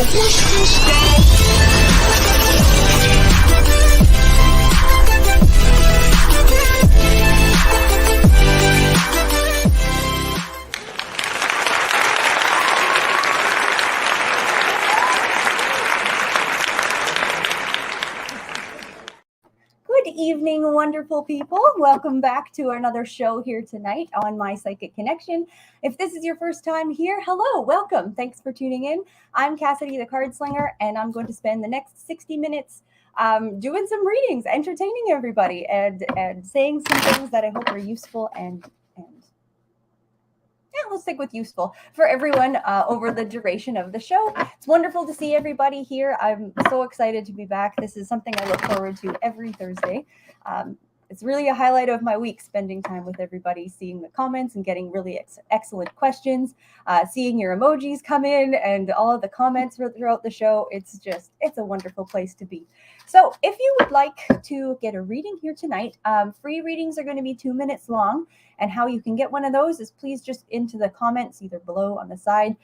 Good evening, wonderful people. Welcome back to another show here tonight on My Psychic Connection. If this is your first time here, hello, welcome. Thanks for tuning in. I'm Cassidy, the Cardslinger, and I'm going to spend the next 60 minutes doing some readings, entertaining everybody, and saying some things that I hope are useful and yeah, let's stick with useful for everyone over the duration of the show. It's wonderful to see everybody here. I'm so excited to be back. This is something I look forward to every Thursday. It's really a highlight of my week, spending time with everybody, seeing the comments and getting really excellent questions, seeing your emojis come in and all of the comments throughout the show. It's a wonderful place to be. So if you would like to get a reading here tonight, free readings are going to be 2 minutes long. And how you can get one of those is please just into the comments, either below on the side.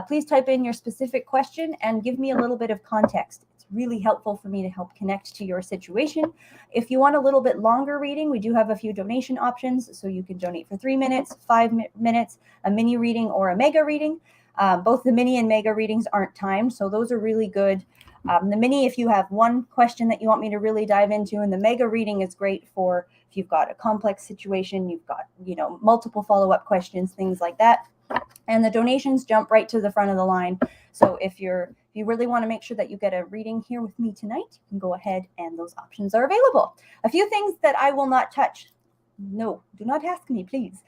Please type in your specific question and give me a little bit of context. It's really helpful for me to help connect to your situation. If you want a little bit longer reading, we do have a few donation options. So you can donate for 3 minutes, 5 minutes, a mini reading, or a mega reading. Both the mini and mega readings aren't timed, so those are really good. The mini, if you have one question that you want me to really dive into, and the mega reading is great for if you've got a complex situation, you've got, multiple follow-up questions, things like that. And the donations jump right to the front of the line. So if you really want to make sure that you get a reading here with me tonight, you can go ahead and those options are available. A few things that I will not touch. No, do not ask me, please.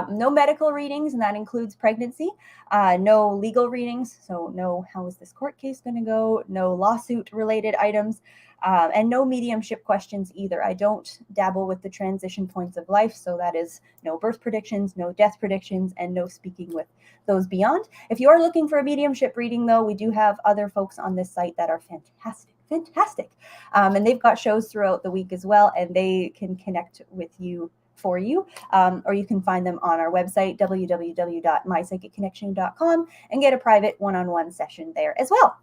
No medical readings, and that includes pregnancy. No legal readings, so no how is this court case going to go, no lawsuit-related items, and no mediumship questions either. I don't dabble with the transition points of life, so that is no birth predictions, no death predictions, and no speaking with those beyond. If you are looking for a mediumship reading, though, we do have other folks on this site that are fantastic. And they've got shows throughout the week as well, and they can connect with you for you, or you can find them on our website, www.mypsychicconnection.com, and get a private one-on-one session there as well.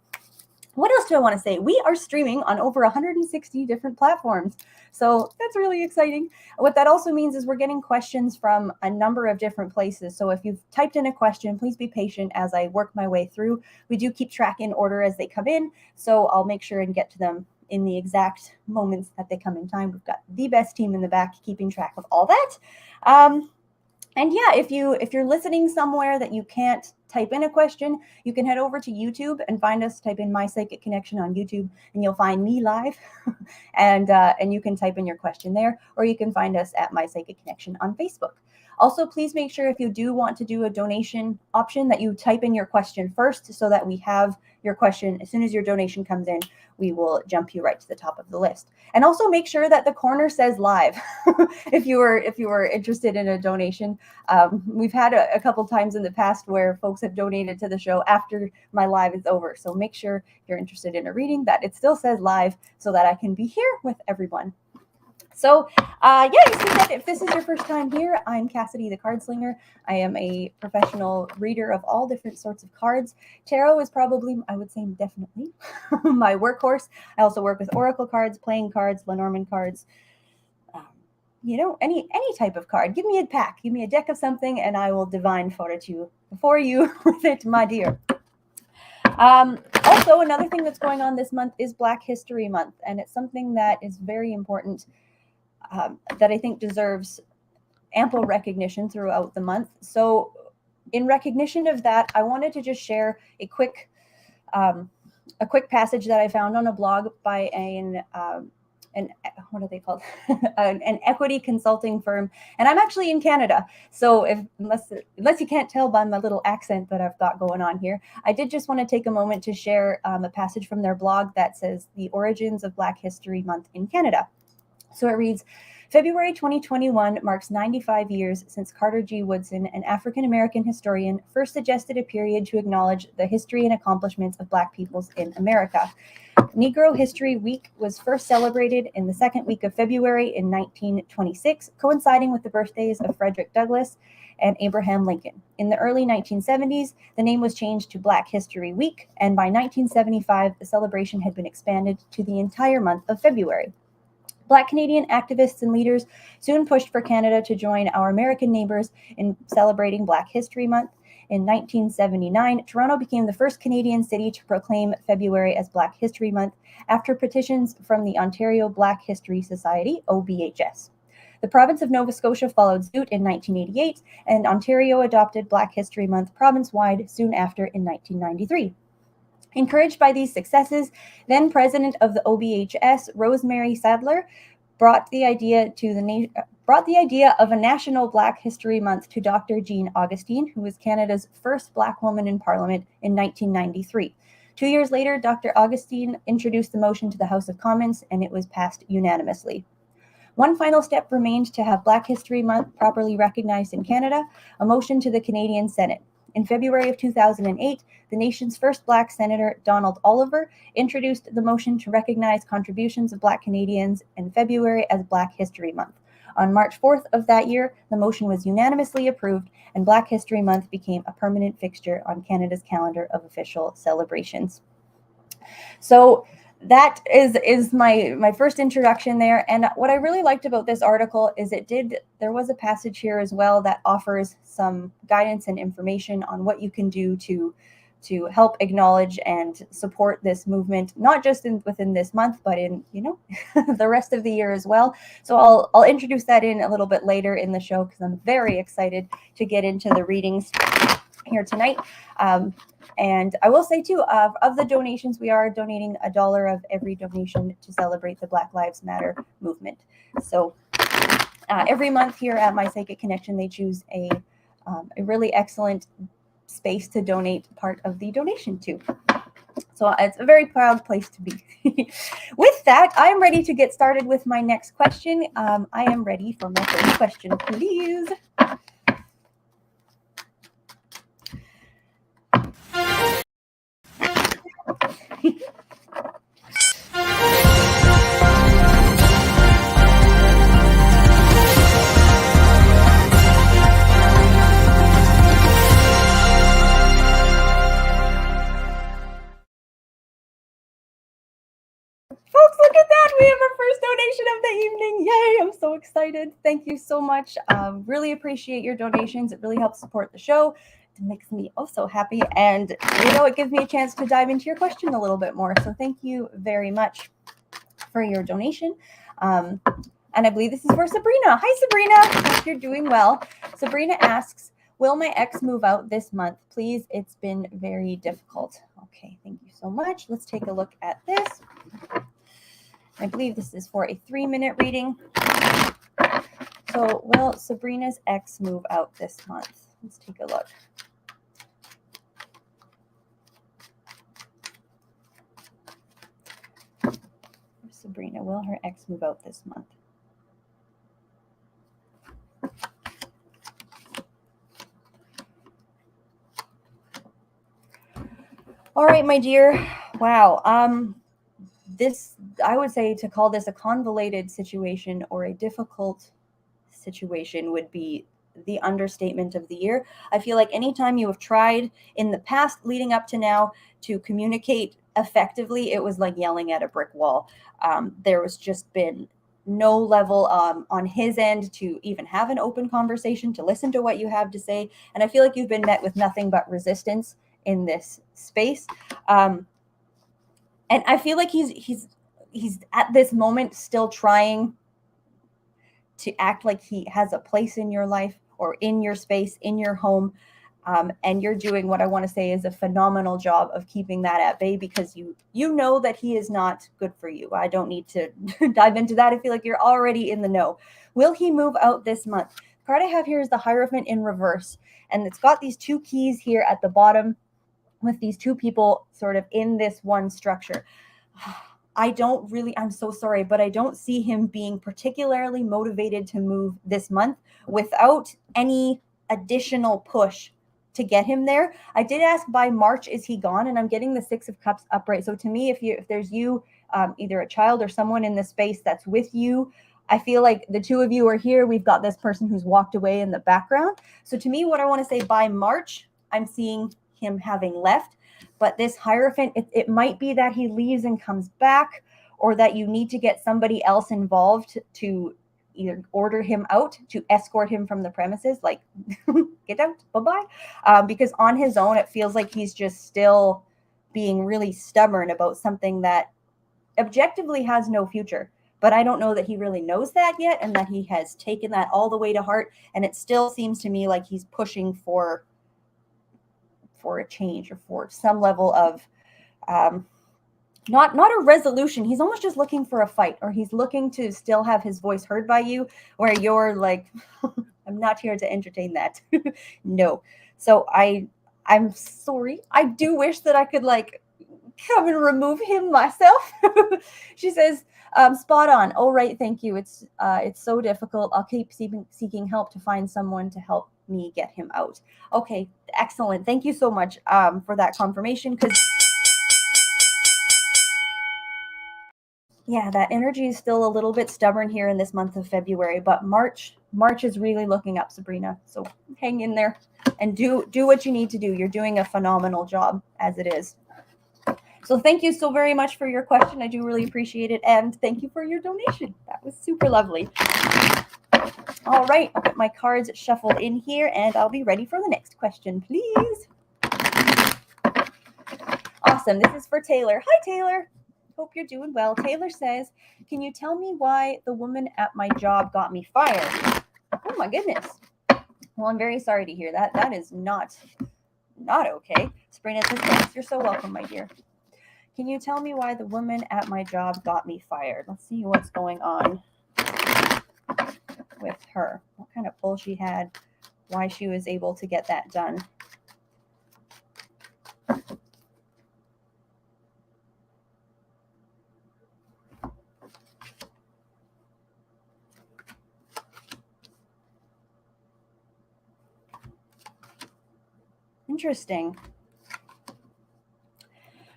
What else do I want to say? We are streaming on over 160 different platforms. So that's really exciting. What that also means is we're getting questions from a number of different places. So if you've typed in a question, please be patient as I work my way through. We do keep track in order as they come in. So I'll make sure and get to them in the exact moments that they come in time. We've got the best team in the back keeping track of all that. And yeah, if you're listening somewhere that you can't type in a question, you can head over to YouTube and find us. Type in My Psychic Connection on YouTube, and you'll find me live. and you can type in your question there, or you can find us at My Psychic Connection on Facebook. Also, please make sure if you do want to do a donation option that you type in your question first, so that we have your question. As soon as your donation comes in, we will jump you right to the top of the list. And also make sure that the corner says live if you were interested in a donation. We've had a couple times in the past where folks have donated to the show after my live is over. So make sure if you're interested in a reading that it still says live, so that I can be here with everyone. So, you see that if this is your first time here, I'm Cassidy, the Cardslinger. I am a professional reader of all different sorts of cards. Tarot is probably, I would say definitely, my workhorse. I also work with oracle cards, playing cards, Lenormand cards, any type of card. Give me a pack, give me a deck of something, and I will divine for you with it, my dear. Also, another thing that's going on this month is Black History Month, and it's something that is very important, that I think deserves ample recognition throughout the month. So in recognition of that, I wanted to just share a quick passage that I found on a blog by an what are they called? an equity consulting firm. And I'm actually in Canada. So unless you can't tell by my little accent that I've got going on here, I did just want to take a moment to share a passage from their blog that says the origins of Black History Month in Canada. So it reads, February 2021 marks 95 years since Carter G. Woodson, an African-American historian, first suggested a period to acknowledge the history and accomplishments of Black peoples in America. Negro History Week was first celebrated in the second week of February in 1926, coinciding with the birthdays of Frederick Douglass and Abraham Lincoln. In the early 1970s, the name was changed to Black History Week, and by 1975, the celebration had been expanded to the entire month of February. Black Canadian activists and leaders soon pushed for Canada to join our American neighbors in celebrating Black History Month. In 1979, Toronto became the first Canadian city to proclaim February as Black History Month after petitions from the Ontario Black History Society, OBHS. The province of Nova Scotia followed suit in 1988, and Ontario adopted Black History Month province-wide soon after in 1993. Encouraged by these successes, then president of the OBHS, Rosemary Sadler, brought the idea of a national Black History Month to Dr. Jean Augustine, who was Canada's first Black woman in Parliament in 1993. 2 years later, Dr. Augustine introduced the motion to the House of Commons, and it was passed unanimously. One final step remained to have Black History Month properly recognized in Canada, a motion to the Canadian Senate. In February of 2008, the nation's first Black Senator, Donald Oliver, introduced the motion to recognize contributions of Black Canadians in February as Black History Month. On March 4th of that year, the motion was unanimously approved, and Black History Month became a permanent fixture on Canada's calendar of official celebrations. So that is my first introduction there. And what I really liked about this article is there was a passage here as well that offers some guidance and information on what you can do to help acknowledge and support this movement, not just within this month, but in the rest of the year as well. So I'll introduce that in a little bit later in the show, because I'm very excited to get into the readings here tonight. And I will say too, of the donations, we are donating $1 of every donation to celebrate the Black Lives Matter movement. So every month here at My Psychic Connection, they choose a really excellent space to donate part of the donation to. So it's a very proud place to be. With that, I'm ready to get started with my next question. I am ready for my first question, please. Folks, look at that. We have our first donation of the evening. Yay, I'm so excited. Thank you so much. Really appreciate your donations. It really helps support the show. It makes me so happy. And, it gives me a chance to dive into your question a little bit more. So thank you very much for your donation. And I believe this is for Sabrina. Hi, Sabrina. Hope you're doing well. Sabrina asks, will my ex move out this month? Please, it's been very difficult. Okay, thank you so much. Let's take a look at this. I believe this is for a 3-minute reading. So, will Sabrina's ex move out this month? Let's take a look. Sabrina, will her ex move out this month? All right, my dear. Wow. This, I would say, to call this a convoluted situation or a difficult situation would be the understatement of the year. I feel like anytime you have tried in the past leading up to now to communicate effectively, it was like yelling at a brick wall. There was just been no level on his end to even have an open conversation, to listen to what you have to say. And I feel like you've been met with nothing but resistance in this space. And I feel like he's at this moment still trying to act like he has a place in your life or in your space, in your home. And you're doing what I want to say is a phenomenal job of keeping that at bay, because you know that he is not good for you. I don't need to dive into that. I feel like you're already in the know. Will he move out this month? The card I have here is the Hierophant in reverse. And it's got these two keys here at the bottom with these two people sort of in this one structure. I'm so sorry, but I don't see him being particularly motivated to move this month without any additional push to get him there. I did ask, by March, is he gone? And I'm getting the 6 of Cups upright. So to me, if there's you, either a child or someone in the space that's with you, I feel like the two of you are here. We've got this person who's walked away in the background. So to me, what I want to say, by March, I'm seeing him having left. But this Hierophant, it might be that he leaves and comes back, or that you need to get somebody else involved to either order him out, to escort him from the premises, like get out, bye-bye. Because on his own, it feels like he's just still being really stubborn about something that objectively has no future. But I don't know that he really knows that yet, and that he has taken that all the way to heart. And it still seems to me like he's pushing for a change, or for some level of not a resolution. He's almost just looking for a fight, or he's looking to still have his voice heard by you, where you're like, I'm not here to entertain that. No. So I'm sorry. I do wish that I could like come and remove him myself. She says, spot on. Oh, right. Thank you. It's so difficult. I'll keep seeking help to find someone to help me get him out. Okay. Excellent. Thank you so much for that confirmation. Because yeah, that energy is still a little bit stubborn here in this month of February, but March is really looking up, Sabrina. So hang in there and do what you need to do. You're doing a phenomenal job as it is. So thank you so very much for your question. I do really appreciate it. And thank you for your donation. That was super lovely. All right, I'll get my cards shuffled in here and I'll be ready for the next question, please. Awesome. This is for Taylor. Hi, Taylor. Hope you're doing well. Taylor says, can you tell me why the woman at my job got me fired? Oh my goodness. Well, I'm very sorry to hear that. That is not okay. Sabrina says, thanks. You're so welcome, my dear. Can you tell me why the woman at my job got me fired? Let's see what's going on with her. What kind of pull she had, why she was able to get that done. Interesting.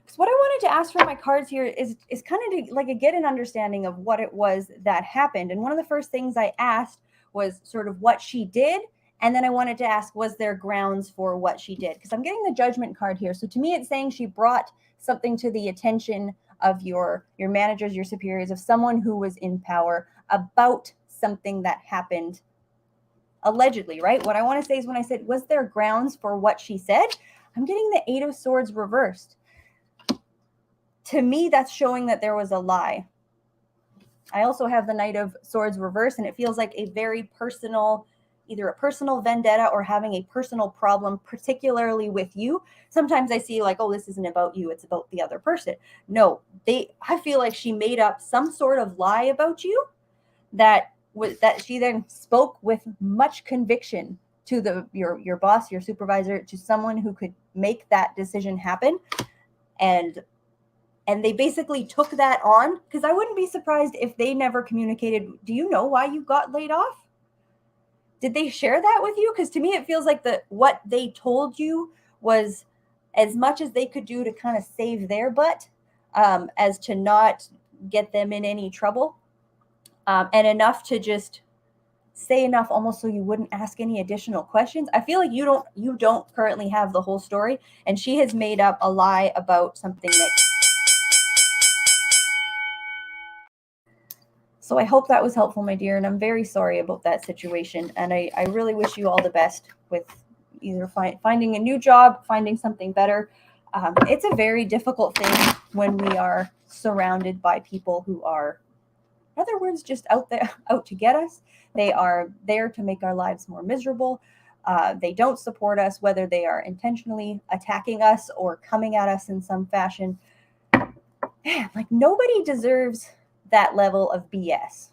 Because what I wanted to ask for my cards here is kind of to like get an understanding of what it was that happened. And one of the first things I asked was sort of what she did. And then I wanted to ask, was there grounds for what she did? Because I'm getting the Judgment card here. So to me, it's saying she brought something to the attention of your managers, your superiors, of someone who was in power about something that happened allegedly, right? What I want to say is, when I said, was there grounds for what she said? I'm getting the Eight of Swords reversed. To me, that's showing that there was a lie. I also have the Knight of Swords reversed, and it feels like a very personal, either a personal vendetta or having a personal problem, particularly with you. Sometimes I see like, oh, this isn't about you, it's about the other person. No, I feel like she made up some sort of lie about you that she then spoke with much conviction to your boss, your supervisor, to someone who could make that decision happen. And they basically took that on, because I wouldn't be surprised if they never communicated. Do you know why you got laid off? Did they share that with you? Because to me, it feels like what they told you was as much as they could do to kind of save their butt, as to not get them in any trouble. And enough to just say enough almost so you wouldn't ask any additional questions. I feel like you don't currently have the whole story, and she has made up a lie about something that. So I hope that was helpful, my dear, and I'm very sorry about that situation. And I really wish you all the best with either finding a new job, finding something better. It's a very difficult thing when we are surrounded by people who are, in other words, just out to get us. They are there to make our lives more miserable. They don't support us, whether they are intentionally attacking us or coming at us in some fashion. Man, like, nobody deserves that level of BS.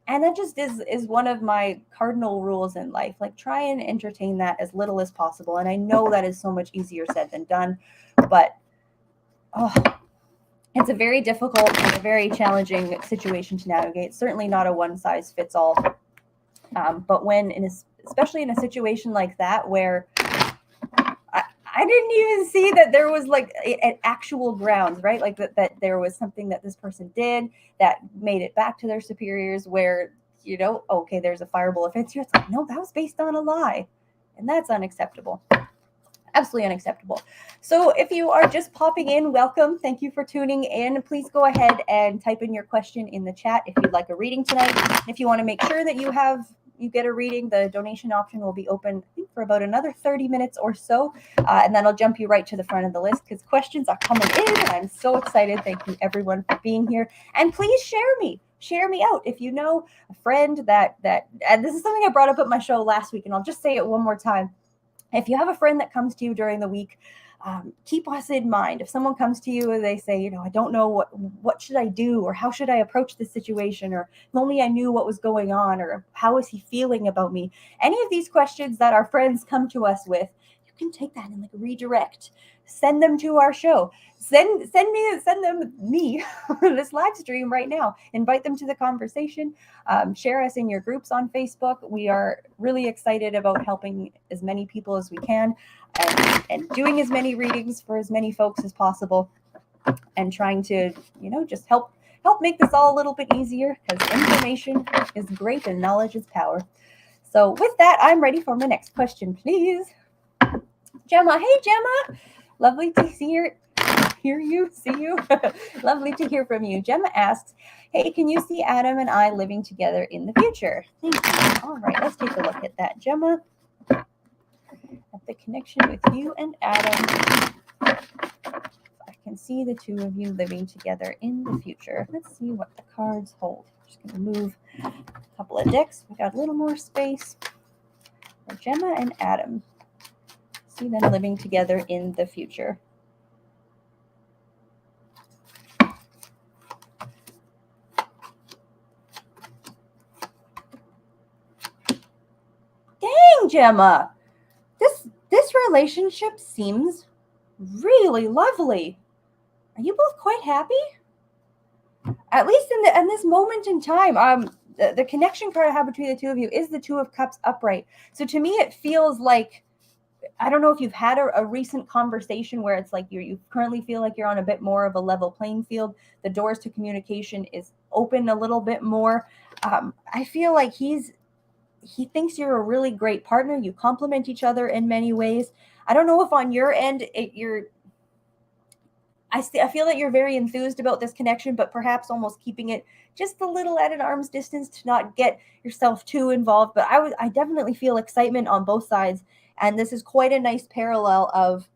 And that just is one of my cardinal rules in life. Like, try and entertain that as little as possible. And I know that is so much easier said than done, but it's a very difficult and a very challenging situation to navigate. Certainly not a one size fits all. But when especially in a situation like that, where I didn't even see that there was like an actual grounds, right? Like that there was something that this person did that made it back to their superiors where, okay, there's a fireable offense here. It's like, no, that was based on a lie. And that's unacceptable. Absolutely unacceptable. So if you are just popping in, welcome. Thank you for tuning in. Please go ahead and type in your question in the chat if you'd like a reading tonight. If you want to make sure that you get a reading, the donation option will be open, I think, for about another 30 minutes or so. And then I'll jump you right to the front of the list because questions are coming in. I'm so excited. Thank you, everyone, for being here. And please share me out. If you know a friend that and this is something I brought up at my show last week, and I'll just say it one more time. If you have a friend that comes to you during the week, keep us in mind. If someone comes to you and they say, I don't know what should I do, or how should I approach this situation, or if only I knew what was going on, or how is he feeling about me? Any of these questions that our friends come to us with, you can take that and redirect. Send them to our show. Send them me this live stream right now. Invite them to the conversation. Share us in your groups on Facebook. We are really excited about helping as many people as we can and doing as many readings for as many folks as possible and trying to, just help make this all a little bit easier because information is great and knowledge is power. So with that, I'm ready for my next question, please. Gemma. Hey, Gemma. Lovely to see you. Lovely to hear from you. Gemma asks, hey, can you see Adam and I living together in the future? Thank you. All right, let's take a look at that, Gemma. At the connection with you and Adam. I can see the two of you living together in the future. Let's see what the cards hold. I'm just going to move a couple of decks. We got a little more space for Gemma and Adam. See them living together in the future. Dang, Gemma. This relationship seems really lovely. Are you both quite happy? At least in this moment in time. The connection card I have between the two of you is the Two of Cups upright. So to me, it feels like, I don't know if you've had a recent conversation where it's like you currently feel like you're on a bit more of a level playing field. The doors to communication is open a little bit more. I feel like he thinks you're a really great partner. You complement each other in many ways. I don't know if on your end I feel that you're very enthused about this connection, but perhaps almost keeping it just a little at an arm's distance to not get yourself too involved. But I definitely feel excitement on both sides. And this is quite a nice parallel of,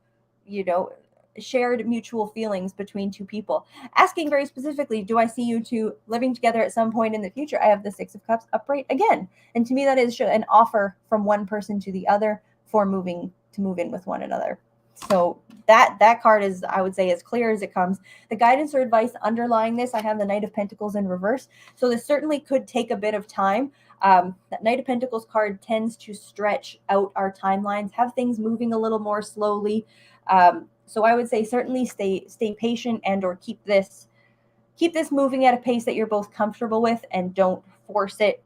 shared mutual feelings between two people. Asking very specifically, do I see you two living together at some point in the future? I have the Six of Cups upright again. And to me, that is an offer from one person to the other for move in with one another. So that card is, I would say, as clear as it comes. The guidance or advice underlying this, I have the Knight of Pentacles in reverse. So this certainly could take a bit of time. That Knight of Pentacles card tends to stretch out our timelines, have things moving a little more slowly. So I would say certainly stay patient and or keep this moving at a pace that you're both comfortable with, and don't force it.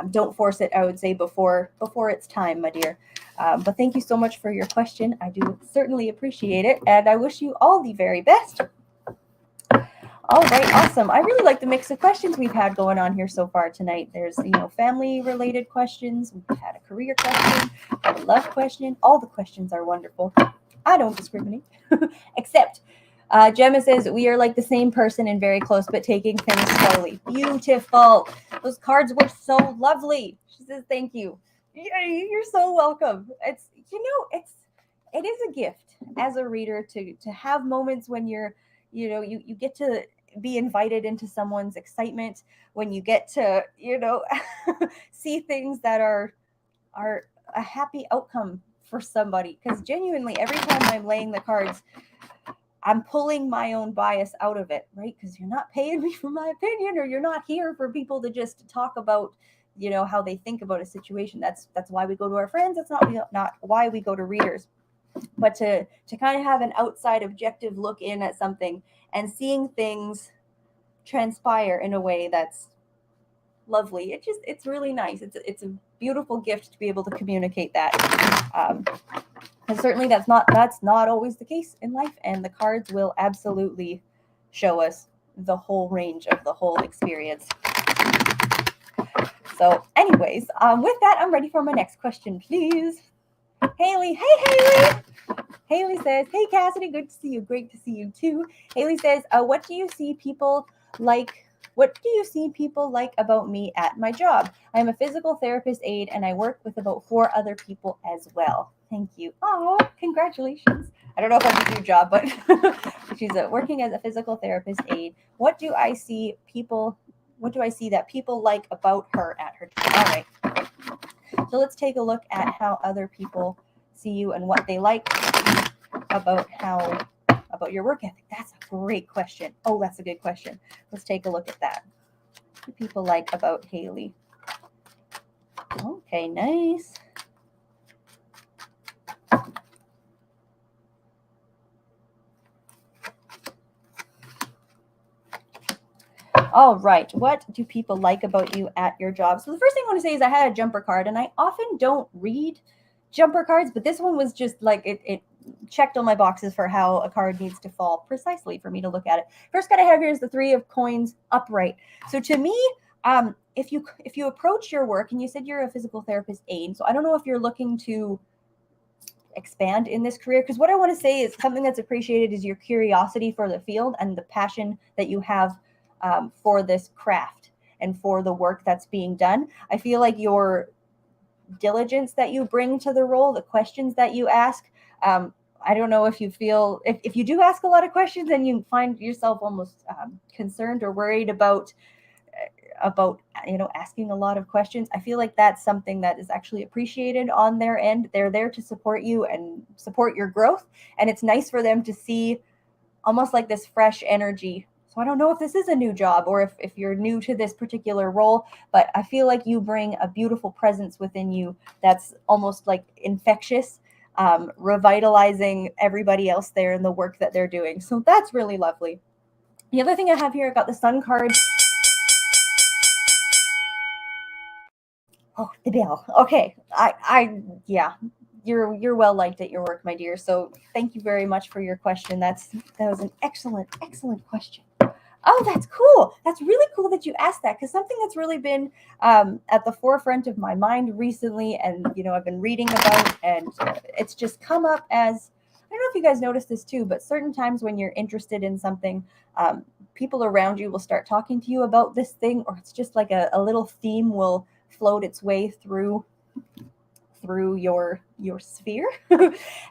Don't force it, I would say, before it's time, my dear. But thank you so much for your question. I do certainly appreciate it, and I wish you all the very best. All right, awesome. I really like the mix of questions we've had going on here so far tonight. There's, family-related questions. We've had a career question, a love question. All the questions are wonderful. I don't discriminate, except Gemma says, we are like the same person and very close, but taking things slowly. Beautiful. Those cards were so lovely. She says, thank you. You're so welcome. It is a gift as a reader to have moments when you get to be invited into someone's excitement, when you get to, see things that are a happy outcome for somebody. Because genuinely, every time I'm laying the cards, I'm pulling my own bias out of it, right? Because you're not paying me for my opinion, or you're not here for people to just talk about, how they think about a situation. That's why we go to our friends. That's not why we go to readers. But to kind of have an outside objective look in at something and seeing things transpire in a way that's lovely. It's really nice. It's a beautiful gift to be able to communicate that. And certainly that's not always the case in life, and the cards will absolutely show us the whole range of the whole experience. So anyways, with that, I'm ready for my next question, please. Haley, hey Haley. Haley says, hey Cassidy, good to see you. Great to see you too. Haley says, what do you see people like about me at my job? I'm a physical therapist aide and I work with about 4 other people as well. Thank you. Oh, congratulations. I don't know if that's a new job, but she's working as a physical therapist aide. What do I see that people like about her at her job? All right. So let's take a look at how other people see you and what they like about your work ethic. That's a great question. Oh, that's a good question. Let's take a look at that. What do people like about Haley? Okay, nice. All right, what do people like about you at your job? So the first thing I want to say is I had a jumper card, and I often don't read jumper cards, but this one was just like it checked all my boxes for how a card needs to fall precisely for me to look at it. First card I have here is the 3 of coins upright. So to me, if you approach your work, and you said you're a physical therapist aide, so I don't know if you're looking to expand in this career, because what I want to say is something that's appreciated is your curiosity for the field and the passion that you have for this craft and for the work that's being done. I feel like your diligence that you bring to the role, the questions that you ask, I don't know if you feel, if you do ask a lot of questions and you find yourself almost concerned or worried about asking a lot of questions, I feel like that's something that is actually appreciated on their end. They're there to support you and support your growth, and it's nice for them to see almost like this fresh energy. So I don't know if this is a new job or if you're new to this particular role, but I feel like you bring a beautiful presence within you that's almost like infectious, revitalizing everybody else there in the work that they're doing. So that's really lovely. The other thing I have here, I got the Sun card. Oh, the bell. Okay. Yeah, you're well liked at your work, my dear. So thank you very much for your question. That was an excellent question. Oh, that's cool. That's really cool that you asked that, because something that's really been at the forefront of my mind recently, and I've been reading about, and it's just come up as, I don't know if you guys noticed this too, but certain times when you're interested in something, people around you will start talking to you about this thing, or it's just like a little theme will float its way through your sphere.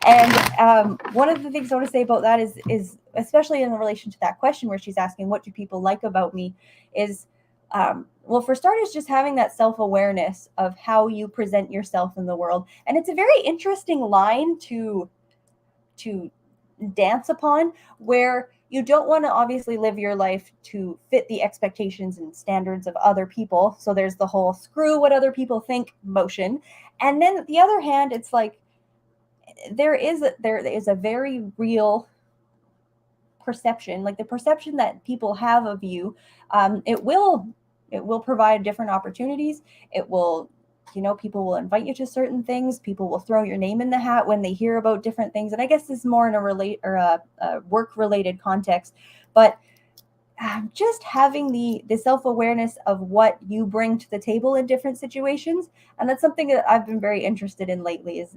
And one of the things I want to say about that is especially in relation to that question where she's asking, what do people like about me, is well, for starters, just having that self-awareness of how you present yourself in the world. And it's a very interesting line to dance upon, where you don't want to obviously live your life to fit the expectations and standards of other people. So there's the whole screw what other people think motion. And then the other hand, it's like there is a very real perception, like the perception that people have of you. It will provide different opportunities. It will, people will invite you to certain things. People will throw your name in the hat when they hear about different things. And I guess this is more in a work-related context, but just having the self-awareness of what you bring to the table in different situations. And that's something that I've been very interested in lately, is,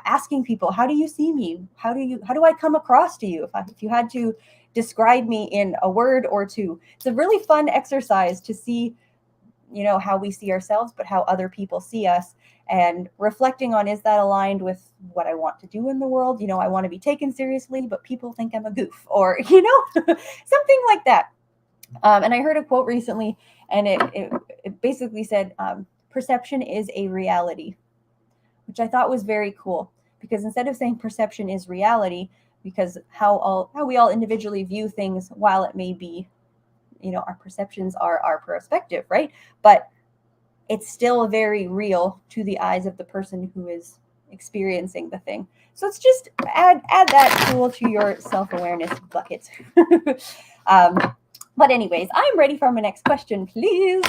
asking people, how do you see me? How do I come across to you? If you had to describe me in a word or two. It's a really fun exercise to see, how we see ourselves, but how other people see us, and reflecting on, is that aligned with what I want to do in the world? I want to be taken seriously, but people think I'm a goof, or, something like that. And I heard a quote recently, and it basically said, perception is a reality, which I thought was very cool, because instead of saying perception is reality, because how we all individually view things, while it may be, our perceptions are our perspective, right? But it's still very real to the eyes of the person who is experiencing the thing. So it's just add that tool to your self-awareness bucket. But anyways, I'm ready for my next question, please.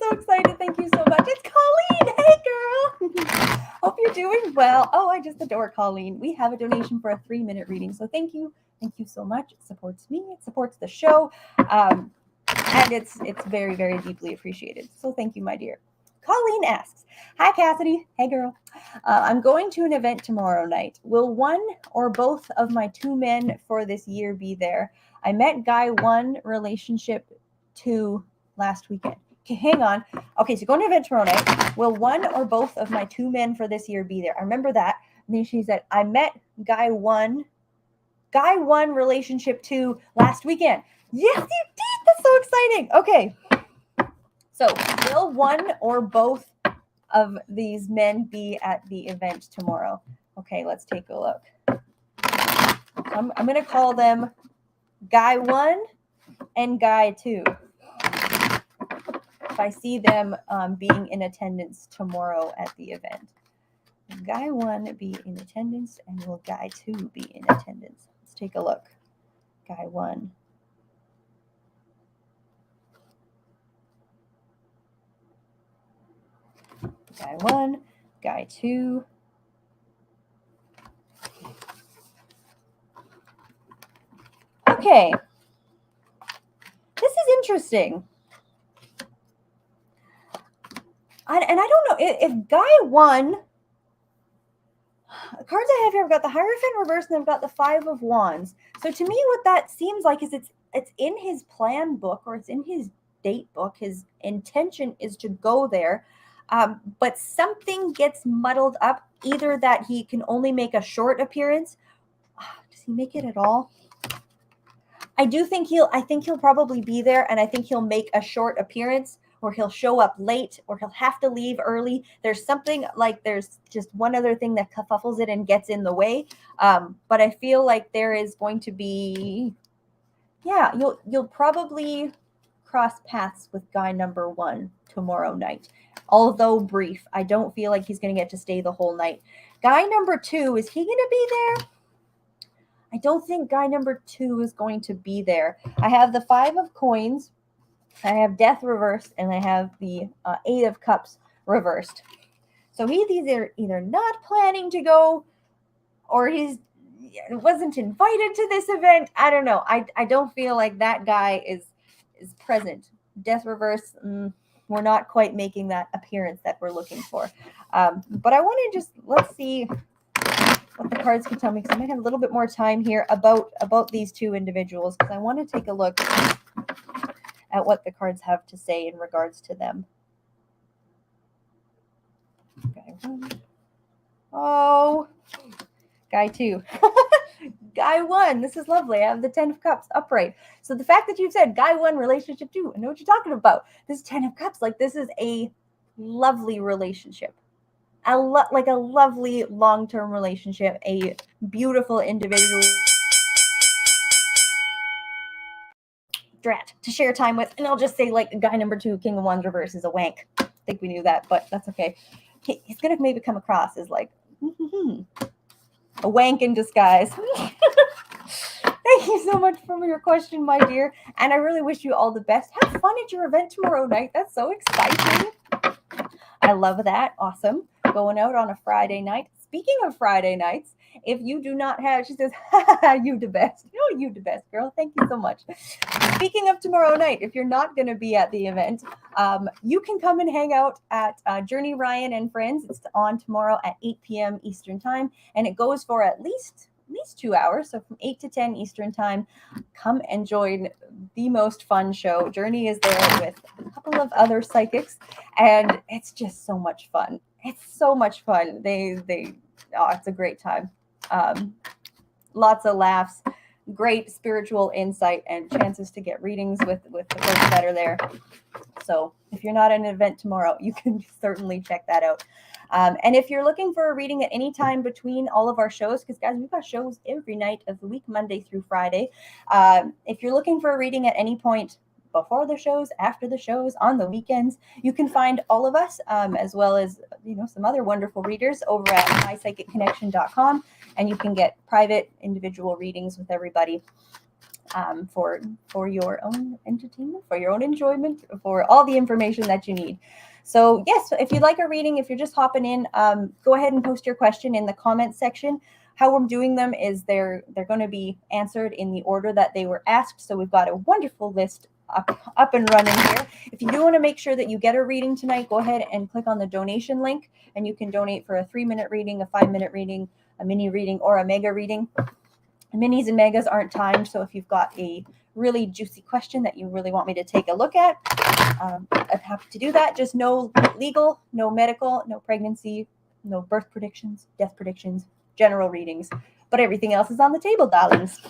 so excited. Thank you so much. It's Colleen. Hey, girl. Hope you're doing well. Oh, I just adore Colleen. We have a donation for a 3-minute reading. So thank you. Thank you so much. It supports me. It supports the show. And it's very, very deeply appreciated. So thank you, my dear. Colleen asks, hi, Cassidy. Hey, girl. I'm going to an event tomorrow night. Will one or both of my 2 men for this year be there? I met guy 1, relationship 2 last weekend. Okay, hang on. Okay, so going to an event tomorrow night. Will one or both of my 2 men for this year be there? I remember that. And then she said, I met guy 1, relationship 2 last weekend. Yes, you did. That's so exciting. Okay. So will one or both of these men be at the event tomorrow? Okay, let's take a look. I'm going to call them guy 1 and guy 2. If I see them being in attendance tomorrow at the event. Guy 1 be in attendance, and will guy 2 be in attendance? Let's take a look. Guy 1. Guy 1, guy 2. Okay. This is interesting. And I don't know if guy 1, the cards I have here, I've got the Hierophant reversed and I've got the 5 of Wands. So to me, what that seems like is it's in his plan book, or it's in his date book. His intention is to go there. But something gets muddled up, either that he can only make a short appearance. Does he make it at all? I think he'll probably be there, and I think he'll make a short appearance, or he'll show up late, or he'll have to leave early. There's something like there's just one other thing that kerfuffles it and gets in the way. But I feel like there is going to be, yeah, you'll probably cross paths with guy number 1 tomorrow night. Although brief, I don't feel like he's going to get to stay the whole night. Guy number 2, is he going to be there? I don't think guy number 2 is going to be there. I have the 5 of Coins, I have Death reversed, and I have the 8 of Cups reversed. So he's either not planning to go, or he wasn't invited to this event. I don't know. I don't feel like that guy is present. Death reversed. We're not quite making that appearance that we're looking for. But I want to let's see what the cards can tell me, because I might have a little bit more time here about these 2 individuals, because I want to take a look at what the cards have to say in regards to them. Guy 1. Oh, guy 2. Guy 1, this is lovely. I have the 10 of Cups upright. So the fact that you said guy 1, relationship 2, I know what you're talking about. This 10 of Cups, like, this is a lovely relationship. Like a lovely long-term relationship, a beautiful individual to share time with. And I'll just say, like, guy number 2, King of Wands reverse, is a wank. I think we knew that, but that's okay. He's going to maybe come across as like a wank in disguise. Thank you so much for your question, my dear. And I really wish you all the best. Have fun at your event tomorrow night. That's so exciting. I love that. Awesome. Going out on a Friday night. Speaking of Friday nights, if you do not have, she says, you the best. Oh, you the best, girl. Thank you so much. Speaking of tomorrow night, if you're not going to be at the event, you can come and hang out at Journey Ryan and Friends. It's on tomorrow at 8 p.m. Eastern Time, and it goes for at least 2 hours, so from 8 to 10 Eastern Time. Come and join the most fun show. Journey is there with a couple of other psychics, and it's just so much fun. It's so much fun. It's a great time. Lots of laughs, great spiritual insight, and chances to get readings with the folks that are there. So if you're not at an event tomorrow, you can certainly check that out. And if you're looking for a reading at any time between all of our shows, because guys, we've got shows every night of the week, Monday through Friday. If you're looking for a reading at any point before the shows, after the shows, on the weekends, you can find all of us, as well as some other wonderful readers over at mypsychicconnection.com, and you can get private individual readings with everybody. for your own entertainment, for your own enjoyment, for all the information that you need. So yes, if you'd like a reading, if you're just hopping in, go ahead and post your question in the comments section. How I'm doing them is they're going to be answered in the order that they were asked. So we've got a wonderful list up and running here. If you do want to make sure that you get a reading tonight, go ahead and click on the donation link, and you can donate for a 3-minute reading, a 5-minute reading, a mini reading, or a mega reading. Minis and megas aren't timed, so if you've got a really juicy question that you really want me to take a look at, I'm happy to do that. Just no legal, no medical, no pregnancy, no birth predictions, death predictions, general readings, but everything else is on the table, darlings.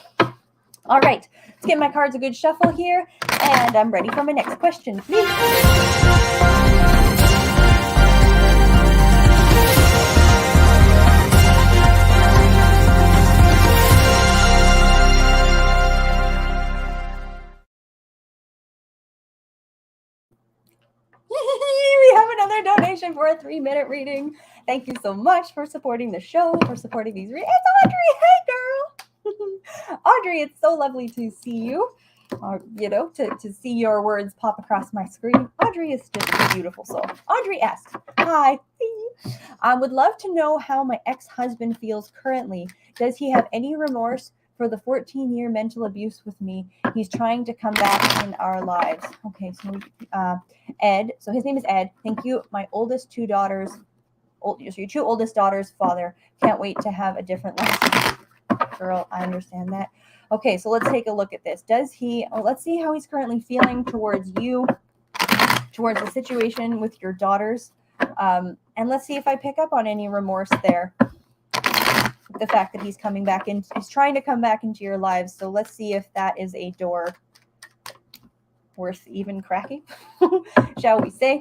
All right, let's give my cards a good shuffle here, and I'm ready for my next question, please. We have another donation for a 3-minute reading. Thank you so much for supporting the show, for supporting these readings. It's Audrey. Hey, girl. Audrey, it's so lovely to see you. To see your words pop across my screen. Audrey is just a beautiful soul. Audrey asks, hi. I would love to know how my ex-husband feels currently. Does he have any remorse for the 14-year mental abuse with me? He's trying to come back in our lives. Okay, so Ed. So his name is Ed. Thank you. My oldest two daughters, your two oldest daughters' father. Can't wait to have a different life. Girl, I understand that. Okay, so let's take a look at this. Let's see how he's currently feeling towards you, towards the situation with your daughters. And let's see if I pick up on any remorse there. The fact that he's coming back in, he's trying to come back into your lives. So let's see if that is a door worth even cracking, shall we say.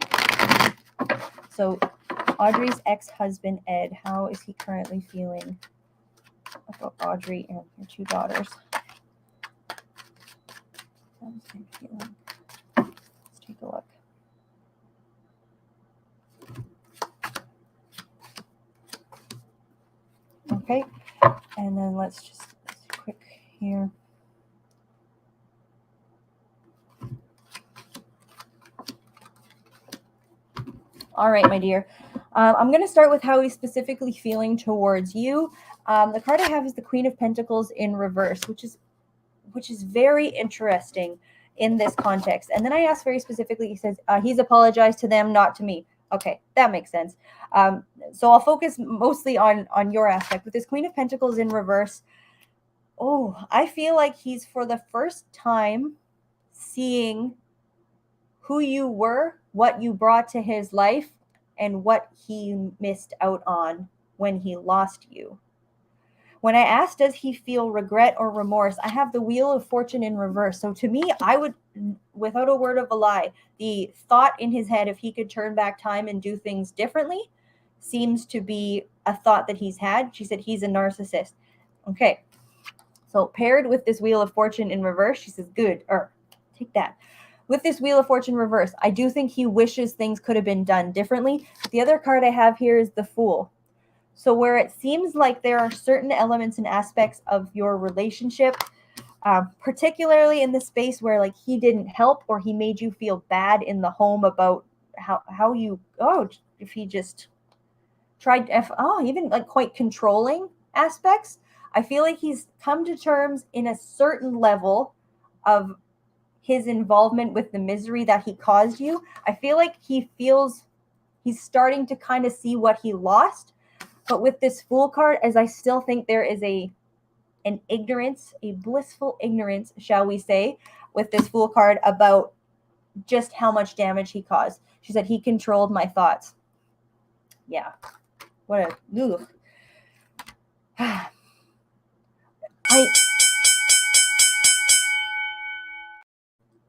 So Audrey's ex-husband, Ed, how is he currently feeling about Audrey and her two daughters? How is he feeling? Let's take a look. Okay, and then let's quick here. All right, my dear. I'm going to start with how he's specifically feeling towards you. The card I have is the Queen of Pentacles in reverse, which is very interesting in this context. And then I asked very specifically, he says, he's apologized to them, not to me. Okay, that makes sense. So I'll focus mostly on your aspect. With this Queen of Pentacles in reverse, I feel like he's for the first time seeing who you were, what you brought to his life, and what he missed out on when he lost you. When I asked, does he feel regret or remorse, I have the Wheel of Fortune in reverse. So to me, I would, without a word of a lie, the thought in his head, if he could turn back time and do things differently, seems to be a thought that he's had. She said he's a narcissist. Okay. So paired with this Wheel of Fortune in reverse, she says, good, take that. With this Wheel of Fortune reverse, I do think he wishes things could have been done differently. But the other card I have here is the Fool. So where it seems like there are certain elements and aspects of your relationship, particularly in the space where like he didn't help or he made you feel bad in the home about how you, if he just tried, even like quite controlling aspects. I feel like he's come to terms in a certain level of his involvement with the misery that he caused you. I feel like he feels he's starting to kind of see what he lost. But with this Fool card, as I still think there is an ignorance, a blissful ignorance, shall we say, with this Fool card about just how much damage he caused. She said he controlled my thoughts. Yeah. What a...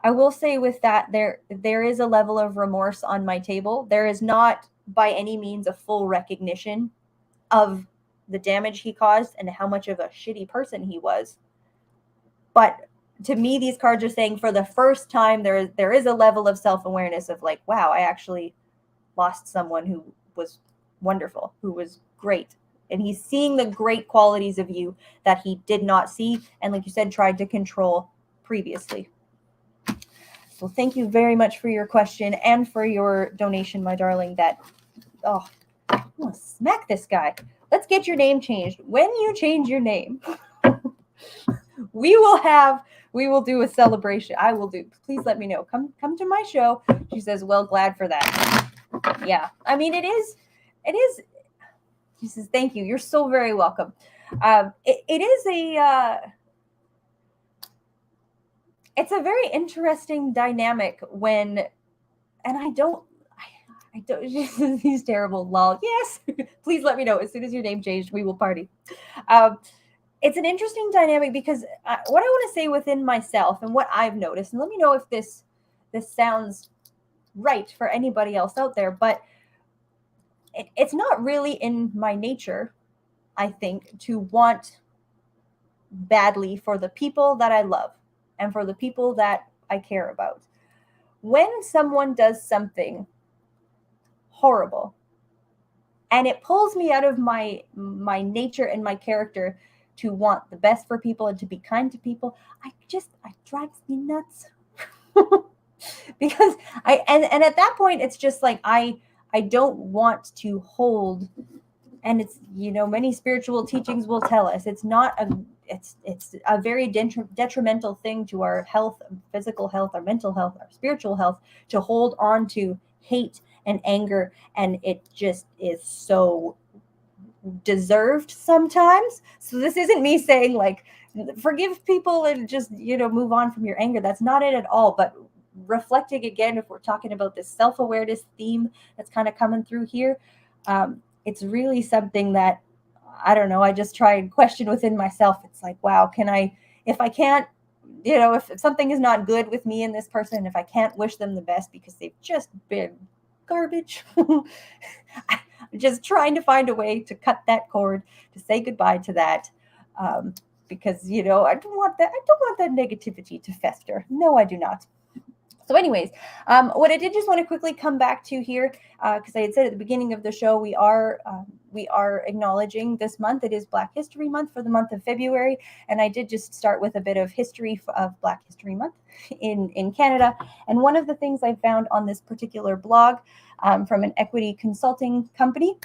I will say with that, there is a level of remorse on my table. There is not by any means a full recognition of the damage he caused and how much of a shitty person he was. But to me, these cards are saying for the first time, there is a level of self-awareness of like, wow, I actually lost someone who was wonderful, who was great. And he's seeing the great qualities of you that he did not see. And like you said, tried to control previously. So thank you very much for your question and for your donation, my darling. I'm gonna smack this guy. Let's get your name changed. When you change your name, we will do a celebration. I will do. Please let me know. Come to my show. She says, well, glad for that. Yeah. I mean, it is. She says, thank you. You're so very welcome. It is it's a very interesting dynamic when, and I don't, he's terrible, lol. Yes. Please let me know. As soon as your name changed, we will party. It's an interesting dynamic because what I want to say within myself and what I've noticed, and let me know if this sounds right for anybody else out there, but it's not really in my nature, I think, to want badly for the people that I love and for the people that I care about. When someone does something horrible and it pulls me out of my nature and my character to want the best for people and to be kind to people, it drives me nuts. Because and at that point it's just like I don't want to hold, and it's, many spiritual teachings will tell us it's a very detrimental thing to our health, physical health, our mental health, our spiritual health, to hold on to hate and anger, and it just is so deserved sometimes. So this isn't me saying like forgive people and just move on from your anger. That's not it at all. But reflecting again, if we're talking about this self-awareness theme that's kind of coming through here, it's really something that I don't know, I just try and question within myself. It's like, wow, if I can't, if something is not good with me and this person, if I can't wish them the best because they've just been garbage, I'm just trying to find a way to cut that cord, to say goodbye to that, because I don't want that negativity to fester. No, I do not. So anyways, what I did just want to quickly come back to here, because I had said at the beginning of the show, we are acknowledging this month. It is Black History Month for the month of February. And I did just start with a bit of history of Black History Month in Canada. And one of the things I found on this particular blog from an equity consulting company,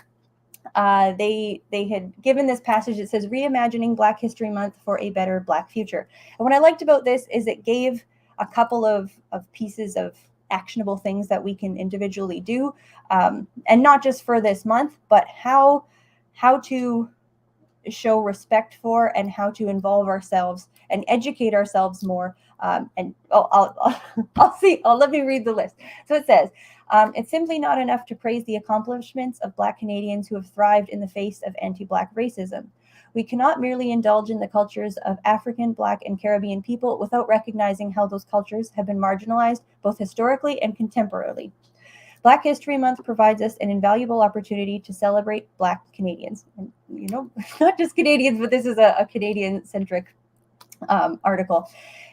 they had given this passage. It says, reimagining Black History Month for a better Black future. And what I liked about this is it gave a couple of pieces of actionable things that we can individually do, and not just for this month, but how to show respect for and how to involve ourselves and educate ourselves more. And I'll see. Let me read the list. So it says, it's simply not enough to praise the accomplishments of Black Canadians who have thrived in the face of anti-Black racism. We cannot merely indulge in the cultures of African, Black, and Caribbean people without recognizing how those cultures have been marginalized, both historically and contemporarily. Black History Month provides us an invaluable opportunity to celebrate Black Canadians. And, not just Canadians, but this is a Canadian-centric article.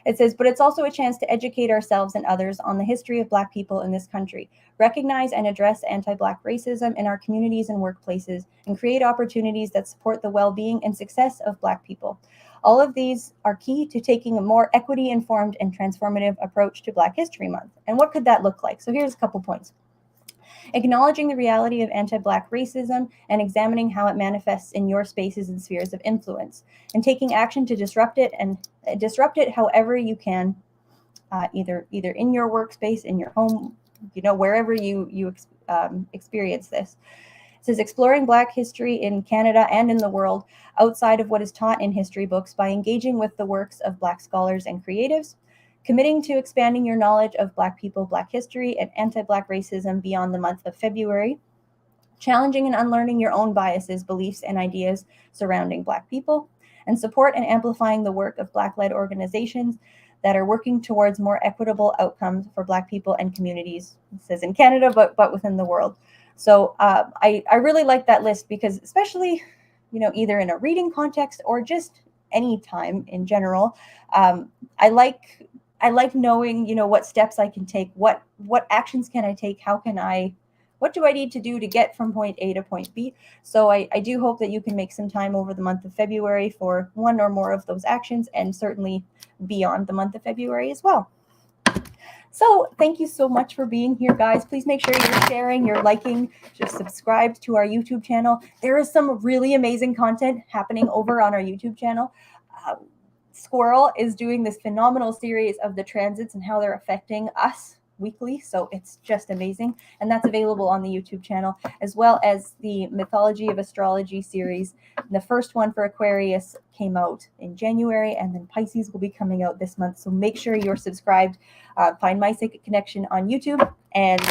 It says, but it's also a chance to educate ourselves and others on the history of Black people in this country, recognize and address anti-Black racism in our communities and workplaces, and create opportunities that support the well-being and success of Black people. All of these are key to taking a more equity-informed and transformative approach to Black History Month. And what could that look like? So here's a couple points. Acknowledging the reality of anti-Black racism and examining how it manifests in your spaces and spheres of influence, and taking action to disrupt it however you can, either in your workspace, in your home, wherever you experience this. It says, exploring Black history in Canada and in the world outside of what is taught in history books by engaging with the works of Black scholars and creatives, committing to expanding your knowledge of Black people, Black history, and anti-Black racism beyond the month of February, challenging and unlearning your own biases, beliefs, and ideas surrounding Black people, and support and amplifying the work of Black-led organizations that are working towards more equitable outcomes for Black people and communities, it says in Canada, but within the world. So I really like that list because especially, either in a reading context or just any time in general, I like knowing, what steps I can take, what actions can I take, how can I what do I need to do to get from point A to point B? So I do hope that you can make some time over the month of February for one or more of those actions, and certainly beyond the month of February as well. So thank you so much for being here, guys. Please make sure you're sharing, you're liking, just subscribe to our YouTube channel. There is some really amazing content happening over on our YouTube channel. Squirrel is doing this phenomenal series of the transits and how they're affecting us weekly, so it's just amazing, and that's available on the YouTube channel, as well as the Mythology of Astrology series. The first one for Aquarius came out in January, and then Pisces will be coming out this month, so make sure you're subscribed. Find My Psychic Connection on YouTube, and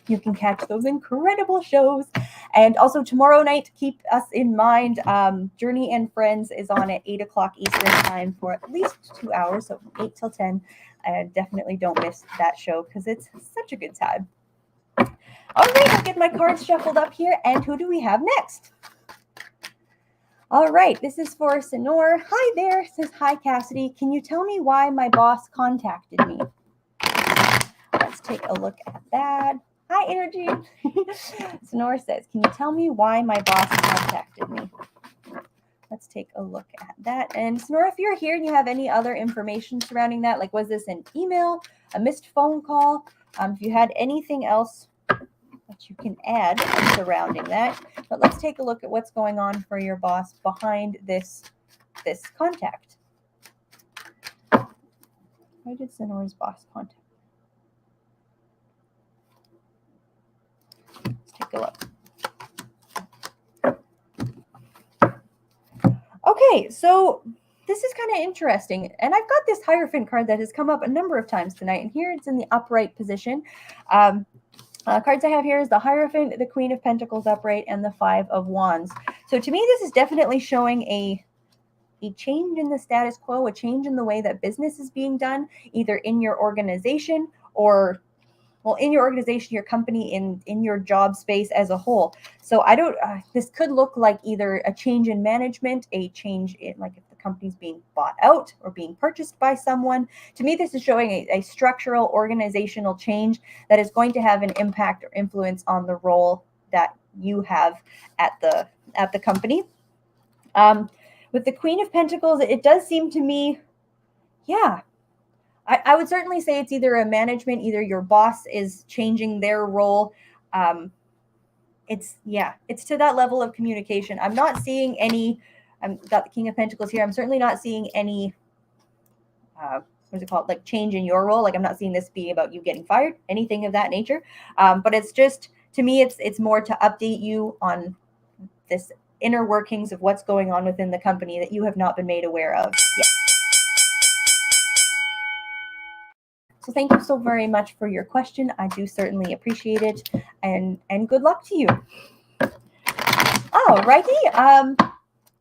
you can catch those incredible shows. And also tomorrow night, keep us in mind, Journey and Friends is on at 8 o'clock Eastern time for at least 2 hours, so from 8 till 10. And definitely don't miss that show because it's such a good time. All right, I'll get my cards shuffled up here. And who do we have next? All right, this is for Sonor. Hi there. It says, hi, Cassidy. Can you tell me why my boss contacted me? Let's take a look at that. Hi, Energy. Sonor says, can you tell me why my boss contacted me? Let's take a look at that. And Sonora, if you're here and you have any other information surrounding that, like was this an email, a missed phone call, if you had anything else that you can add surrounding that. But let's take a look at what's going on for your boss behind this contact. Why did Sonora's boss contact? Let's take a look. Okay, so this is kind of interesting. And I've got this Hierophant card that has come up a number of times tonight. And here it's in the upright position. Cards I have here is the Hierophant, the Queen of Pentacles upright, and the Five of Wands. So to me, this is definitely showing a change in the status quo, a change in the way that business is being done, either in your organization or, well, in your organization, your company, in your job space as a whole. So I don't, this could look like either a change in management, a change in, like if the company's being bought out or being purchased by someone. To me, this is showing a structural organizational change that is going to have an impact or influence on the role that you have at the company. With the Queen of Pentacles, it does seem to me, yeah, I would certainly say it's either a management, either your boss is changing their role. It's to that level of communication. I'm not seeing any, I've got the King of Pentacles here. I'm certainly not seeing any, what's it called? Like change in your role. Like I'm not seeing this be about you getting fired, anything of that nature. But it's just, to me, it's more to update you on this inner workings of what's going on within the company that you have not been made aware of yet. So thank you so very much for your question. I do certainly appreciate it, and good luck to you. All righty.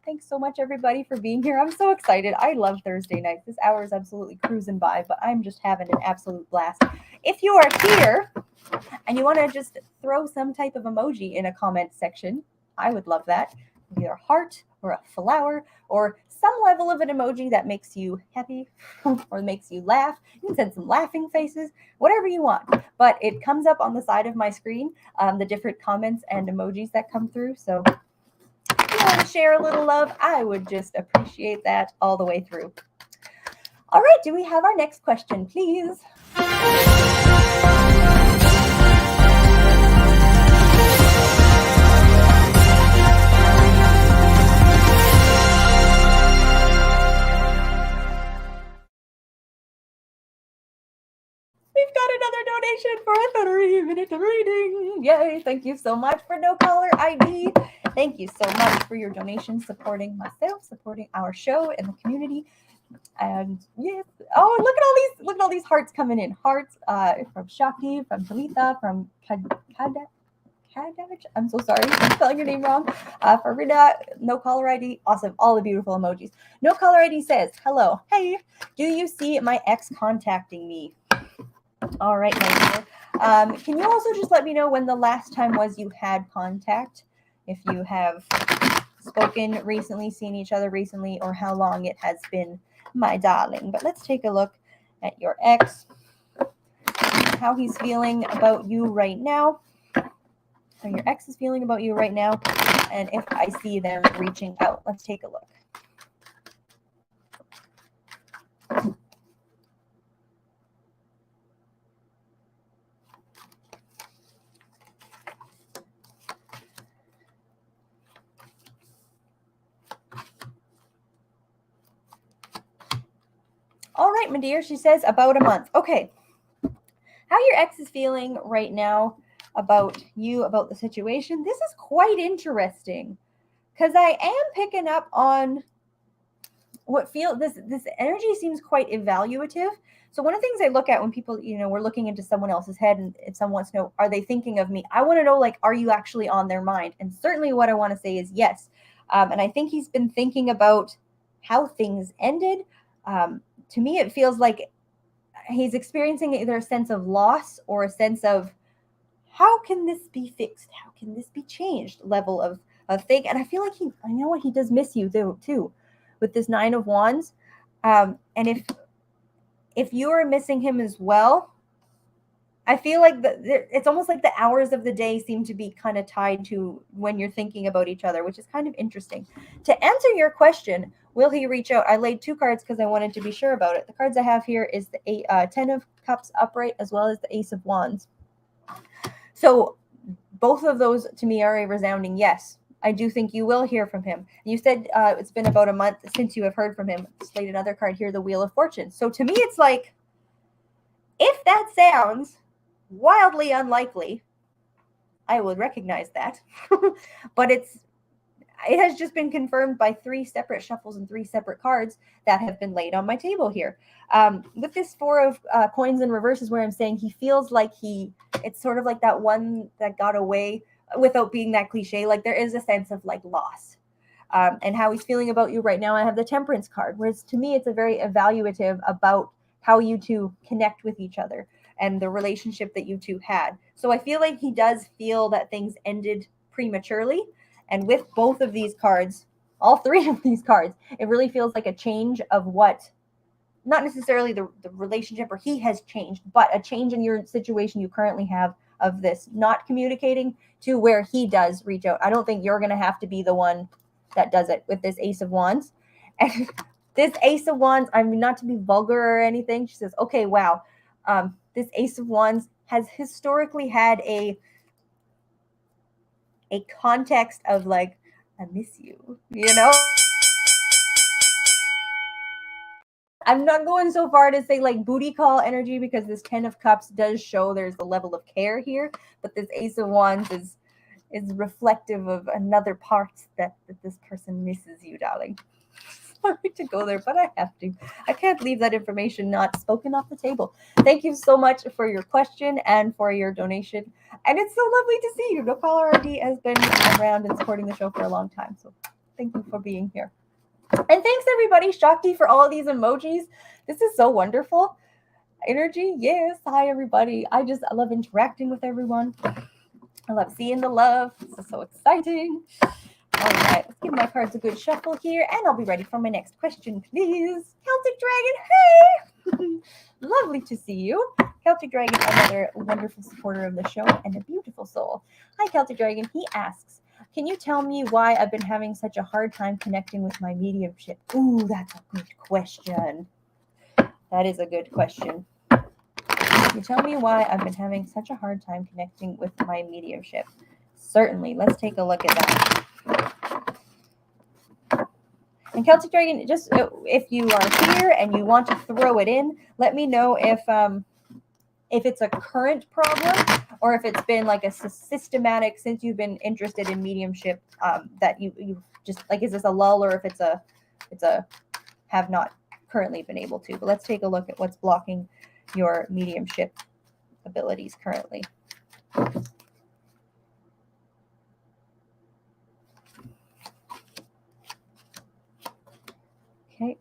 Thanks so much, everybody, for being here. I'm so excited. I love Thursday nights. This hour is absolutely cruising by, but I'm just having an absolute blast. If you are here and you want to just throw some type of emoji in a comment section, I would love that. Either a heart or a flower or some level of an emoji that makes you happy or makes you laugh. You can send some laughing faces, whatever you want. But it comes up on the side of my screen, the different comments and emojis that come through. So if you want to share a little love, I would just appreciate that all the way through. All right, do we have our next question, please? We've got another donation for a 3-minute reading. Yay. Thank you so much for No Caller ID. Thank you so much for your donation, supporting myself, supporting our show and the community. And yes, oh, look at all these hearts coming in. Hearts from Shakti, from Talitha, from Kadavich. I'm so sorry if I'm spelling your name wrong. For Rida, No Caller ID. Awesome. All the beautiful emojis. No Caller ID says, hello. Hey, do you see my ex contacting me? All right, my dear. Can you also just let me know when the last time was you had contact? If you have spoken recently, seen each other recently, or how long it has been, my darling. But let's take a look at your ex, how he's feeling about you right now. how your ex is feeling about you right now, and if I see them reaching out. Let's take a look. All right, my dear, she says about a month. Okay. How your ex is feeling right now about you, about the situation. This is quite interesting because I am picking up on what this energy seems quite evaluative. So one of the things I look at when people, we're looking into someone else's head, and if someone wants to know, are they thinking of me? I want to know, like, are you actually on their mind? And certainly what I want to say is yes. And I think he's been thinking about how things ended. To me, it feels like he's experiencing either a sense of loss or a sense of, how can this be fixed? How can this be changed? Level of thing. And I feel like I know what he does miss you too, with this 9 of Wands. And if you are missing him as well, I feel like it's almost like the hours of the day seem to be kind of tied to when you're thinking about each other, which is kind of interesting. To answer your question, will he reach out? I laid 2 cards because I wanted to be sure about it. The cards I have here is the 10 of Cups upright as well as the Ace of Wands. So both of those to me are a resounding yes. I do think you will hear from him. You said it's been about a month since you have heard from him. Slayed another card here, the Wheel of Fortune. So to me, it's like, if that sounds wildly unlikely, I would recognize that. But it has just been confirmed by 3 separate shuffles and 3 separate cards that have been laid on my table here. With this 4 of coins in reverse is where I'm saying he feels like it's sort of like that one that got away, without being that cliche. Like, there is a sense of like loss. And how he's feeling about you right now. I have the Temperance card, whereas to me, it's a very evaluative about how you two connect with each other and the relationship that you two had. So I feel like he does feel that things ended prematurely. And with both of these cards, all 3 of these cards, it really feels like a change of what, not necessarily the relationship or he has changed, but a change in your situation you currently have of this not communicating to where he does reach out. I don't think you're going to have to be the one that does it with this Ace of Wands. And this Ace of Wands, I mean, not to be vulgar or anything, she says, okay, wow. This Ace of Wands has historically had a context of like, I miss you, I'm not going so far to say like booty call energy, because this 10 of Cups does show there's a level of care here, but this Ace of Wands is reflective of another part that this person misses you, darling. Sorry to go there, but I have to. I can't leave that information not spoken off the table. Thank you so much for your question and for your donation. And it's so lovely to see you. No Caller ID has been around and supporting the show for a long time. So thank you for being here. And thanks everybody, Shakti, for all of these emojis. This is so wonderful. Energy, yes. Hi everybody. I love interacting with everyone. I love seeing the love. This is so exciting. All right, let's give my cards a good shuffle here, and I'll be ready for my next question, please. Celtic Dragon, hey! Lovely to see you. Celtic Dragon, another wonderful supporter of the show and a beautiful soul. Hi, Celtic Dragon. He asks, can you tell me why I've been having such a hard time connecting with my mediumship? Ooh, that's a good question. That is a good question. Can you tell me why I've been having such a hard time connecting with my mediumship? Certainly. Let's take a look at that. And Celtic Dragon, just if you are here and you want to throw it in, let me know if it's a current problem or if it's been like a systematic, since you've been interested in mediumship, that you just like, is this a lull, or if it's a have not currently been able to. But let's take a look at what's blocking your mediumship abilities currently. Okay.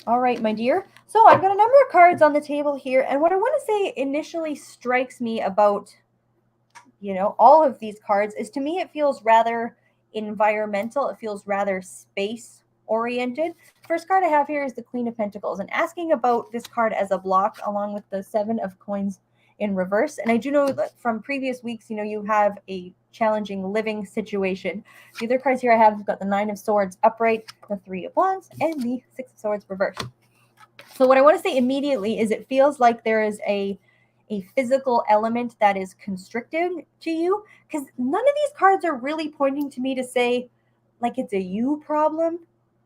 All right, my dear. So I've got a number of cards on the table here. And what I want to say initially strikes me about, all of these cards is, to me, it feels rather environmental. It feels rather space oriented. First card I have here is the Queen of Pentacles, and asking about this card as a block along with the Seven of Coins in reverse. And I do know that from previous weeks, you have a challenging living situation. The other cards here I have, we've got the Nine of Swords upright, the Three of Wands, and the Six of Swords reversed. So what I want to say immediately is it feels like there is a physical element that is constricting to you, because none of these cards are really pointing to me to say like it's a you problem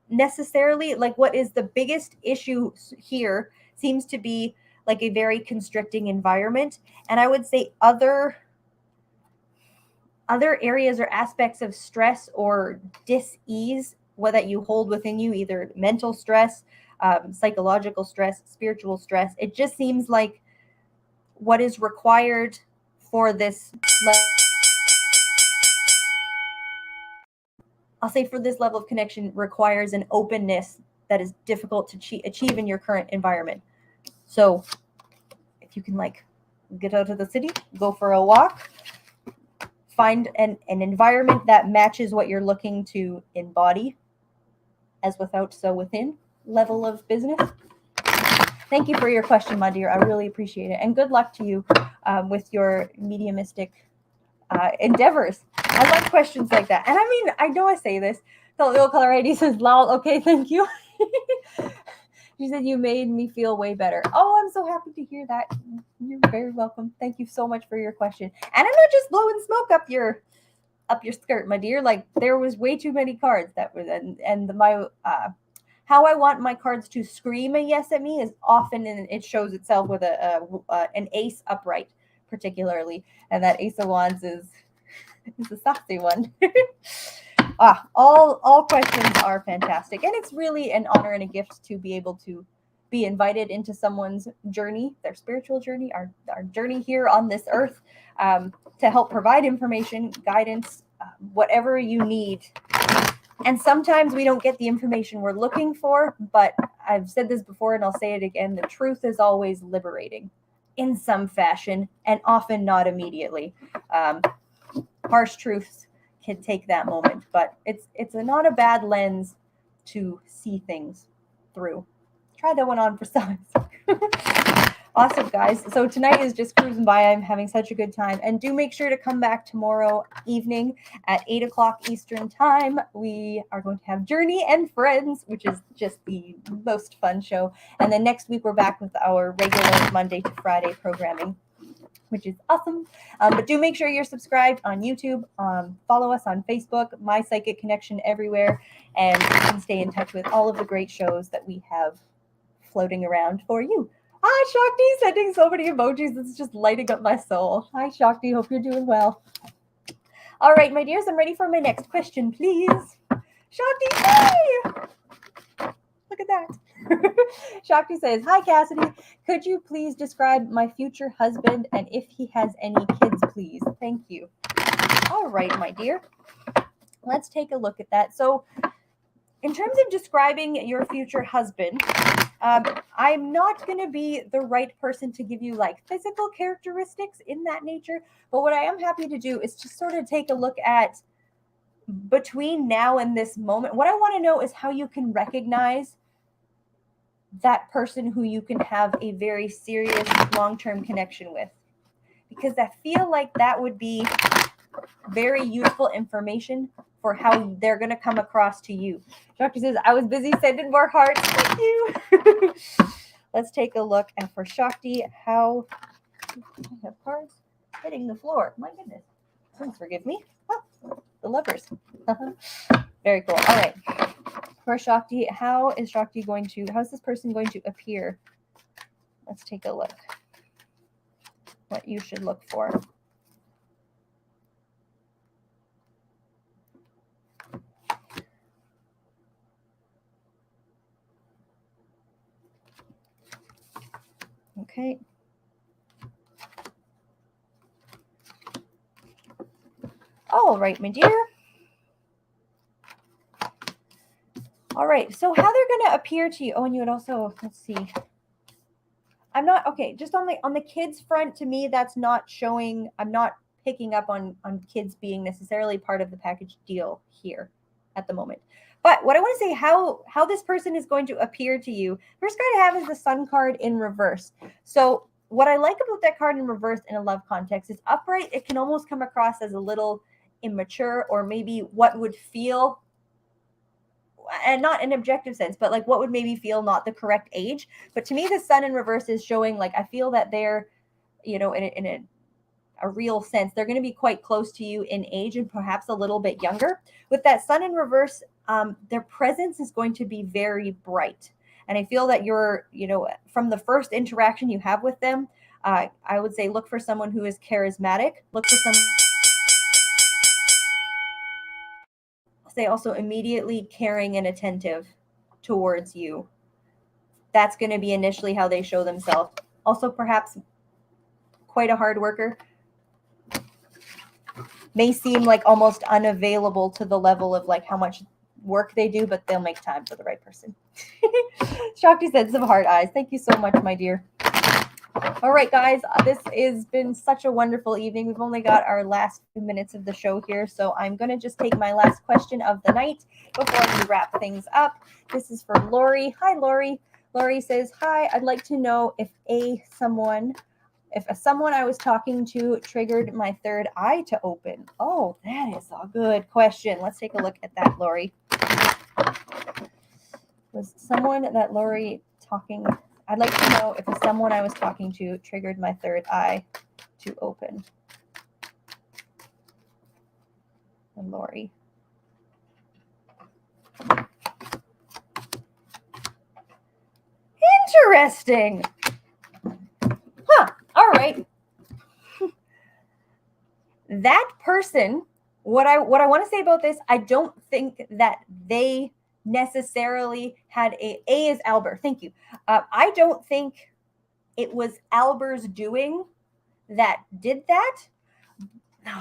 necessarily. Like what is the biggest issue here seems to be like a very constricting environment. And I would say other areas or aspects of stress or dis-ease that you hold within you, either mental stress, psychological stress, spiritual stress. It just seems like what is required for this, I'll say for this level of connection, requires an openness that is difficult to achieve in your current environment. So if you can like get out of the city, go for a walk, find an environment that matches what you're looking to embody, as without, so within level of business. Thank you for your question, my dear. I really appreciate it. And good luck to you with your mediumistic endeavors. I like questions like that. And I mean, I know I say this. The little color ID says, lol, okay, thank you. She said, you made me feel way better. Oh, I'm so happy to hear that. You're very welcome. Thank you so much for your question. And I'm not just blowing smoke up your skirt, my dear. Like there was way too many cards that were, and my how I want my cards to scream a yes at me is often, and it shows itself with an ace upright, particularly, and that Ace of Wands is a sassy one. All questions are fantastic, and it's really an honor and a gift to be able to be invited into someone's journey, their spiritual journey, our journey here on this earth, to help provide information, guidance, whatever you need. And sometimes we don't get the information we're looking for, but I've said this before and I'll say it again, the truth is always liberating in some fashion, and often not immediately. Harsh truths can take that moment, but it's not a bad lens to see things through. Try that one on for size. Awesome, guys. So tonight is just cruising by. I'm having such a good time. And do make sure to come back tomorrow evening at 8 o'clock Eastern time. We are going to have Journey and Friends, which is just the most fun show. And then next week, we're back with our regular Monday to Friday programming, which is awesome. But do make sure you're subscribed on YouTube. Follow us on Facebook, My Psychic Connection everywhere. And you can stay in touch with all of the great shows that we have floating around for you. Hi, Shakti, sending so many emojis. It's just lighting up my soul. Hi, Shakti. Hope you're doing well. All right, my dears, I'm ready for my next question, please. Shakti, hey! Look at that. Shakti says, hi, Cassidy. Could you please describe my future husband and if he has any kids, please? Thank you. All right, my dear. Let's take a look at that. So in terms of describing your future husband, I'm not going to be the right person to give you like physical characteristics in that nature. But what I am happy to do is just sort of take a look at between now and this moment. What I want to know is how you can recognize that person who you can have a very serious long-term connection with. Because I feel like that would be very useful information for how they're going to come across to you. Shakti says, I was busy sending more hearts. Thank you. Let's take a look. And for Shakti, how I have cards hitting the floor. My goodness. Please forgive me. Oh, the lovers. Very cool. All right. For Shakti, how's this person going to appear? Let's take a look. What you should look for. Okay. All right, my dear. All right, so how they're going to appear to you. Oh, and you would also, let's see. I'm not, okay, just on the kids front, to me, that's not showing, I'm not picking up on kids being necessarily part of the package deal here at the moment. But what I want to say, how this person is going to appear to you, first card I have is the Sun card in reverse. So what I like about that card in reverse in a love context is upright. It can almost come across as a little immature, or maybe what would feel, and not in an objective sense, but like what would maybe feel not the correct age. But to me, the Sun in reverse is showing, like, I feel that they're, in a real sense, they're going to be quite close to you in age and perhaps a little bit younger. With that Sun in reverse, their presence is going to be very bright. And I feel that you're, from the first interaction you have with them, I would say look for someone who is charismatic. Look for someone, say, also immediately caring and attentive towards you. That's going to be initially how they show themselves. Also, perhaps quite a hard worker. May seem like almost unavailable to the level of like how much work they do, but they'll make time for the right person. Shakti said some hard eyes. Thank you so much, my dear. All right, guys, this has been such a wonderful evening. We've only got our last few minutes of the show here, so I'm going to just take my last question of the night before we wrap things up. This is for Lori. Hi, Lori. Lori says, hi, I'd like to know if someone I was talking to triggered my third eye to open. Oh, that is a good question. Let's take a look at that, Lori. Was someone that Lori talking... I'd like to know if someone I was talking to triggered my third eye to open. And Lori. Interesting. All right. That person, what I want to say about this, I don't think that they necessarily had a is Albert. Thank you. I don't think it was Albert's doing that did that. No.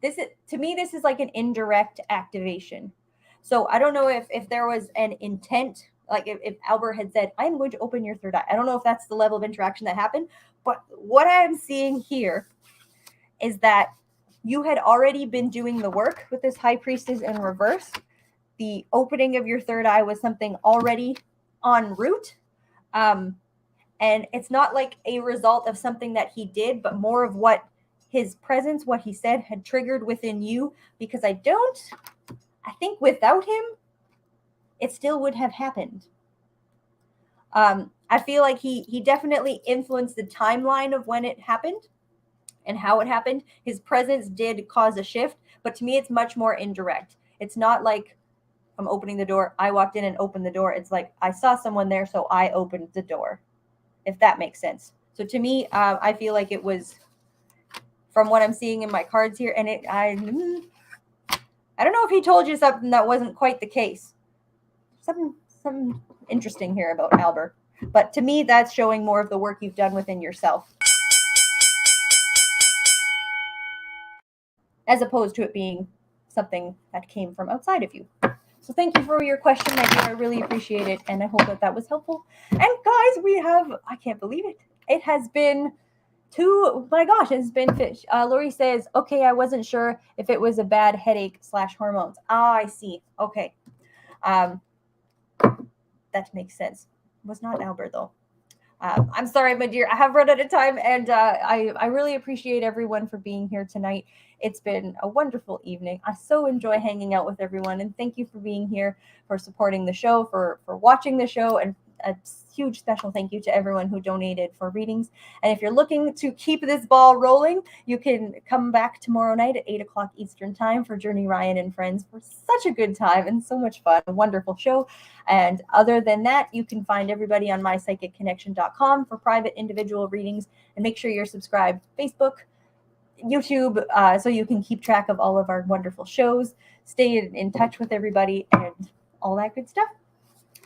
To me, this is like an indirect activation. So I don't know if there was an intent, like if Albert had said, I'm going to open your third eye. I don't know if that's the level of interaction that happened. But what I'm seeing here is that you had already been doing the work with this High Priestess in reverse. The opening of your third eye was something already en route. And it's not like a result of something that he did, but more of what his presence, what he said, had triggered within you. Because I think without him, it still would have happened. I feel like he definitely influenced the timeline of when it happened and how it happened. His presence did cause a shift, but to me, it's much more indirect. It's not like I'm opening the door, I walked in and opened the door. It's like I saw someone there, so I opened the door, if that makes sense. So to me, I feel like it was, from what I'm seeing in my cards here, and I don't know if he told you something that wasn't quite the case. Something interesting here about Albert. But to me, that's showing more of the work you've done within yourself, as opposed to it being something that came from outside of you. So thank you for your question, my dear. I really appreciate it, and I hope that was helpful. And guys, I can't believe it. It has been it's been fish. Lori says, okay, I wasn't sure if it was a bad headache / hormones. I see. Okay. That makes sense. It was not Albert, though. I'm sorry, my dear. I have run out of time, and I really appreciate everyone for being here tonight. It's been a wonderful evening. I so enjoy hanging out with everyone, and thank you for being here, for supporting the show, for watching the show, and a huge special thank you to everyone who donated for readings. And if you're looking to keep this ball rolling, you can come back tomorrow night at 8 o'clock Eastern time for Journey Ryan and Friends for such a good time and so much fun. A wonderful show. And other than that, you can find everybody on mypsychicconnection.com for private individual readings, and make sure you're subscribed to Facebook, YouTube, so you can keep track of all of our wonderful shows, stay in touch with everybody, and all that good stuff.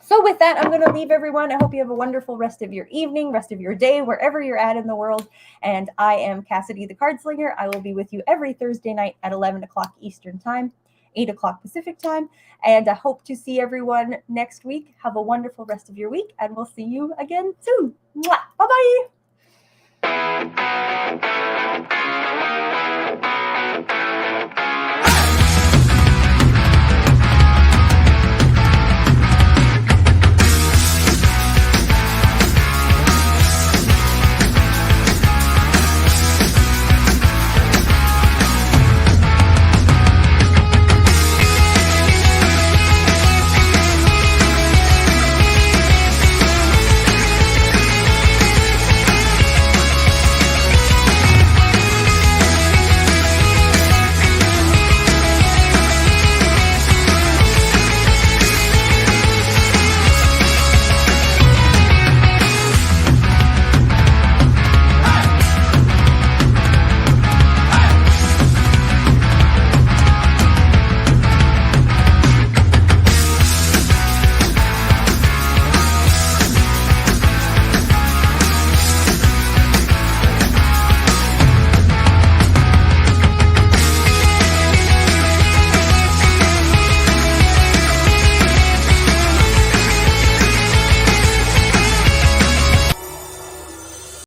So with that, I'm going to leave everyone. I hope you have a wonderful rest of your evening, rest of your day, wherever you're at in the world. And I am Cassidy the Cardslinger. I will be with you every Thursday night at 11 o'clock Eastern time, 8 o'clock Pacific time. And I hope to see everyone next week. Have a wonderful rest of your week, and we'll see you again soon. Mwah! Bye-bye.